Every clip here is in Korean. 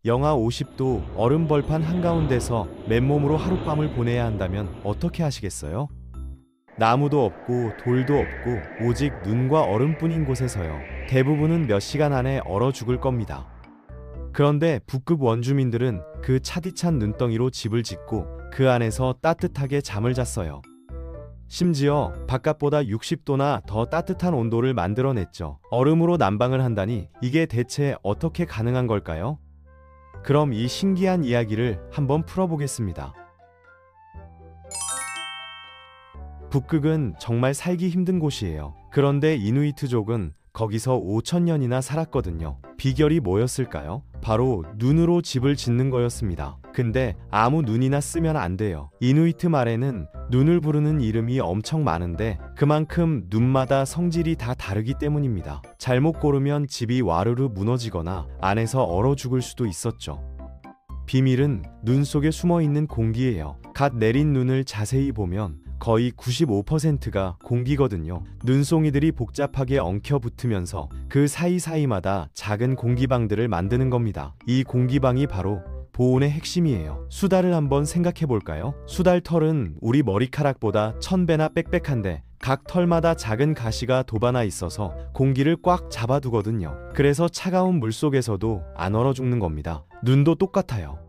영하 50도 얼음 벌판 한가운데서 맨몸으로 하룻밤을 보내야 한다면 어떻게 하시겠어요? 나무도 없고 돌도 없고 오직 눈과 얼음뿐인 곳에서요. 대부분은 몇 시간 안에 얼어 죽을 겁니다. 그런데 북극 원주민들은 그 차디찬 눈덩이로 집을 짓고 그 안에서 따뜻하게 잠을 잤어요. 심지어 바깥보다 60도나 더 따뜻한 온도를 만들어냈죠. 얼음으로 난방을 한다니 이게 대체 어떻게 가능한 걸까요? 그럼 이 신기한 이야기를 한번 풀어보겠습니다. 북극은 정말 살기 힘든 곳이에요. 그런데 이누이트족은 거기서 5,000년이나 살았거든요. 비결이 뭐였을까요? 바로 눈으로 집을 짓는 거였습니다. 근데 아무 눈이나 쓰면 안 돼요. 이누이트 말에는 눈을 부르는 이름이 엄청 많은데 그만큼 눈마다 성질이 다 다르기 때문입니다. 잘못 고르면 집이 와르르 무너지거나 안에서 얼어 죽을 수도 있었죠. 비밀은 눈 속에 숨어 있는 공기예요. 갓 내린 눈을 자세히 보면 거의 95%가 공기거든요. 눈송이들이 복잡하게 엉켜 붙으면서 그 사이사이마다 작은 공기방들을 만드는 겁니다. 이 공기방이 바로 보온의 핵심이에요. 수달을 한번 생각해 볼까요? 수달 털은 우리 머리카락보다 1000배나 빽빽한데 각 털마다 작은 가시가 돋아나 있어서 공기를 꽉 잡아두거든요. 그래서 차가운 물 속에서도 안 얼어 죽는 겁니다. 눈도 똑같아요.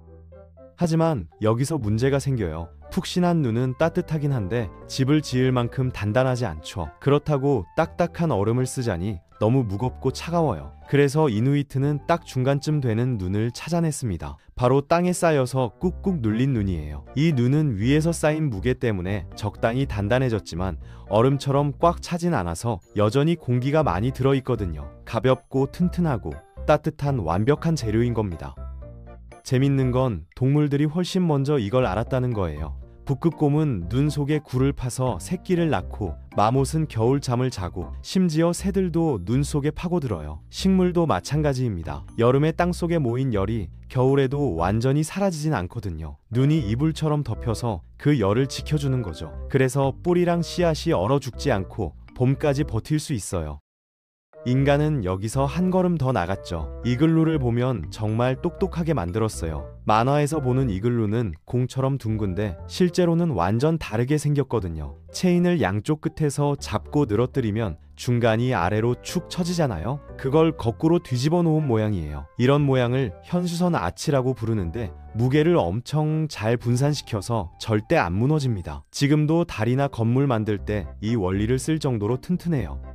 하지만 여기서 문제가 생겨요. 푹신한 눈은 따뜻하긴 한데 집을 지을 만큼 단단하지 않죠. 그렇다고 딱딱한 얼음을 쓰자니 너무 무겁고 차가워요. 그래서 이누이트는 딱 중간쯤 되는 눈을 찾아냈습니다. 바로 땅에 쌓여서 꾹꾹 눌린 눈이에요. 이 눈은 위에서 쌓인 무게 때문에 적당히 단단해졌지만 얼음처럼 꽉 차진 않아서 여전히 공기가 많이 들어있거든요. 가볍고 튼튼하고 따뜻한 완벽한 재료인 겁니다. 재밌는 건 동물들이 훨씬 먼저 이걸 알았다는 거예요. 북극곰은 눈 속에 굴을 파서 새끼를 낳고 마못은 겨울잠을 자고 심지어 새들도 눈 속에 파고들어요. 식물도 마찬가지입니다. 여름에 땅속에 모인 열이 겨울에도 완전히 사라지진 않거든요. 눈이 이불처럼 덮여서 그 열을 지켜주는 거죠. 그래서 뿌리랑 씨앗이 얼어 죽지 않고 봄까지 버틸 수 있어요. 인간은 여기서 한 걸음 더 나갔죠. 이글루를 보면 정말 똑똑하게 만들었어요. 만화에서 보는 이글루는 공처럼 둥근데 실제로는 완전 다르게 생겼거든요. 체인을 양쪽 끝에서 잡고 늘어뜨리면 중간이 아래로 축 처지잖아요. 그걸 거꾸로 뒤집어 놓은 모양이에요. 이런 모양을 현수선 아치라고 부르는데 무게를 엄청 잘 분산시켜서 절대 안 무너집니다. 지금도 다리나 건물 만들 때 이 원리를 쓸 정도로 튼튼해요.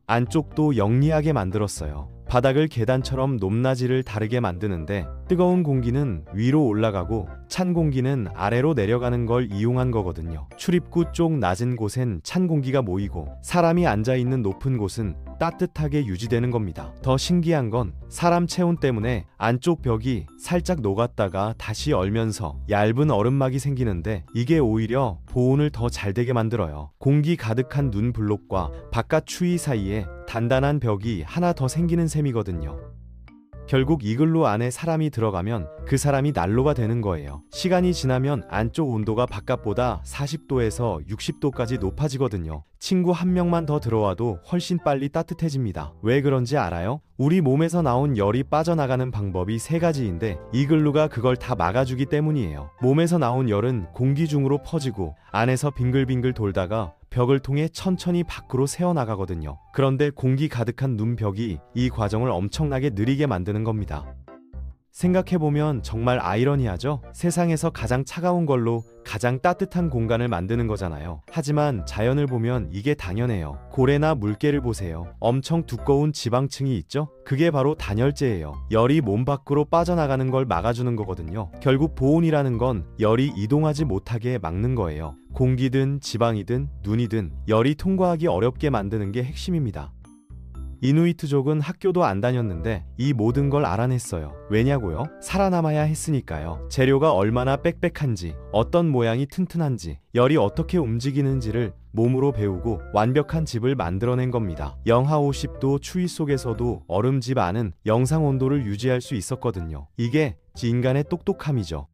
안쪽도 영리하게 만들었어요. 바닥을 계단처럼 높낮이를 다르게 만드는데 뜨거운 공기는 위로 올라가고 찬 공기는 아래로 내려가는 걸 이용한 거거든요. 출입구 쪽 낮은 곳엔 찬 공기가 모이고 사람이 앉아있는 높은 곳은 따뜻하게 유지되는 겁니다. 더 신기한 건 사람 체온 때문에 안쪽 벽이 살짝 녹았다가 다시 얼면서 얇은 얼음막이 생기는데 이게 오히려 보온을 더 잘 되게 만들어요. 공기 가득한 눈 블록과 바깥 추위 사이에 단단한 벽이 하나 더 생기는 셈이거든요. 결국 이글루 안에 사람이 들어가면 그 사람이 난로가 되는 거예요. 시간이 지나면 안쪽 온도가 바깥보다 40도에서 60도까지 높아지거든요. 친구 한 명만 더 들어와도 훨씬 빨리 따뜻해집니다. 왜 그런지 알아요? 우리 몸에서 나온 열이 빠져나가는 방법이 세 가지인데 이글루가 그걸 다 막아주기 때문이에요. 몸에서 나온 열은 공기 중으로 퍼지고 안에서 빙글빙글 돌다가 벽을 통해 천천히 밖으로 새어나가거든요. 그런데 공기 가득한 눈벽이 이 과정을 엄청나게 느리게 만드는 겁니다. 생각해보면 정말 아이러니하죠? 세상에서 가장 차가운 걸로 가장 따뜻한 공간을 만드는 거잖아요. 하지만 자연을 보면 이게 당연해요. 고래나 물개를 보세요. 엄청 두꺼운 지방층이 있죠? 그게 바로 단열재예요. 열이 몸 밖으로 빠져나가는 걸 막아주는 거거든요. 결국 보온이라는 건 열이 이동하지 못하게 막는 거예요. 공기든 지방이든 눈이든 열이 통과하기 어렵게 만드는 게 핵심입니다. 이누이트족은 학교도 안 다녔는데 이 모든 걸 알아냈어요. 왜냐고요? 살아남아야 했으니까요. 재료가 얼마나 빽빽한지, 어떤 모양이 튼튼한지, 열이 어떻게 움직이는지를 몸으로 배우고 완벽한 집을 만들어낸 겁니다. 영하 50도 추위 속에서도 얼음집 안은 영상 온도를 유지할 수 있었거든요. 이게 인간의 똑똑함이죠.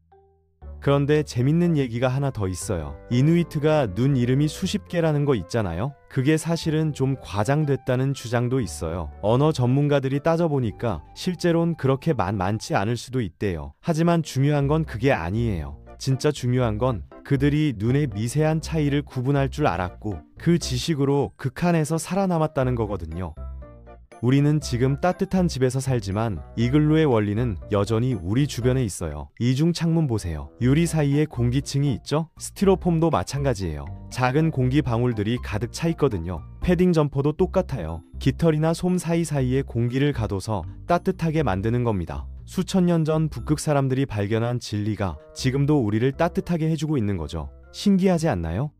그런데 재밌는 얘기가 하나 더 있어요. 이누이트가 눈 이름이 수십 개라는 거 있잖아요. 그게 사실은 좀 과장됐다는 주장도 있어요. 언어 전문가들이 따져보니까 실제론 그렇게 많지 않을 수도 있대요. 하지만 중요한 건 그게 아니에요. 진짜 중요한 건 그들이 눈의 미세한 차이를 구분할 줄 알았고 그 지식으로 극한에서 살아남았다는 거거든요. 우리는 지금 따뜻한 집에서 살지만 이글루의 원리는 여전히 우리 주변에 있어요. 이중 창문 보세요. 유리 사이에 공기층이 있죠? 스티로폼도 마찬가지예요. 작은 공기 방울들이 가득 차 있거든요. 패딩 점퍼도 똑같아요. 깃털이나 솜 사이사이에 공기를 가둬서 따뜻하게 만드는 겁니다. 수천 년 전 북극 사람들이 발견한 진리가 지금도 우리를 따뜻하게 해주고 있는 거죠. 신기하지 않나요?